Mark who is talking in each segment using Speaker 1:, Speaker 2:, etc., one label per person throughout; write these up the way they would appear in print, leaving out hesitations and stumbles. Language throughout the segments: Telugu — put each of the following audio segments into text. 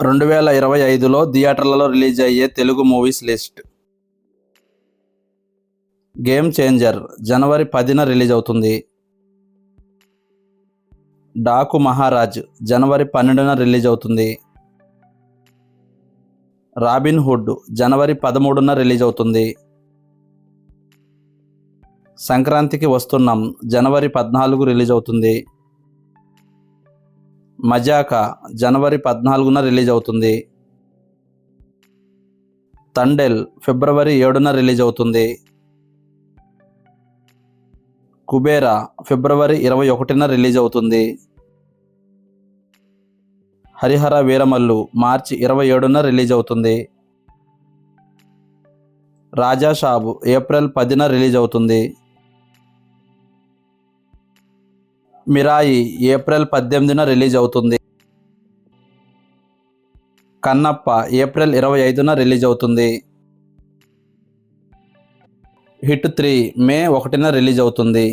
Speaker 1: 2025లో థియేటర్లలో రిలీజ్ అయ్యే Telugu movies list. Game changer జనవరి 10న రిలీజ్ అవుతుంది. డాకు మహారాజ్ జనవరి 12న రిలీజ్ అవుతుంది. రాబిన్ హుడ్ జనవరి 13న రిలీజ్ అవుతుంది. సంక్రాంతికి వస్తున్నాం జనవరి 14 రిలీజ్ అవుతుంది. మజాకా జనవరి 14న రిలీజ్ అవుతుంది. తండేల్ ఫిబ్రవరి 7న రిలీజ్ అవుతుంది. కుబేరా ఫిబ్రవరి 21న రిలీజ్ అవుతుంది. హరిహర వీరమల్లు మార్చి 27న రిలీజ్ అవుతుంది. రాజా సాబ్ ఏప్రిల్ 10న రిలీజ్ అవుతుంది. మిరాయి ఏప్రిల్ 18న రిలీజ్ అవుతుంది. కన్నప్ప ఏప్రిల్ 25న రిలీజ్ అవుతుంది. హిట్ 3 మే 1న రిలీజ్ అవుతుంది.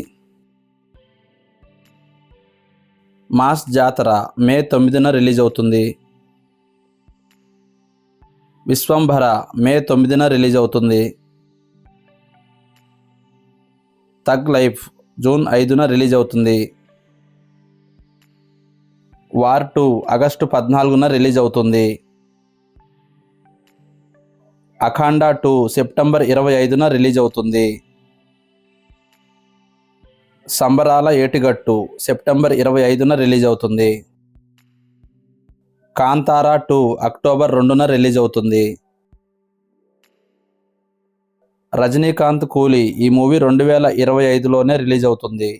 Speaker 1: మాస్ జాతర మే 9న రిలీజ్ అవుతుంది. విశ్వంభర మే 9న రిలీజ్ అవుతుంది. థగ్ లైఫ్ జూన్ 5న రిలీజ్ అవుతుంది. వార్ 2 ఆగస్టు 14న రిలీజ్ అవుతుంది. అఖండ 2 సెప్టెంబర్ 25న రిలీజ్ అవుతుంది. సంబరాల ఏటిగట్టు సెప్టెంబర్ 25న రిలీజ్ అవుతుంది. కాంతారా 2 అక్టోబర్ 2న రిలీజ్ అవుతుంది. రజనీకాంత్ కూలీ ఈ మూవీ 2025లోనే రిలీజ్ అవుతుంది.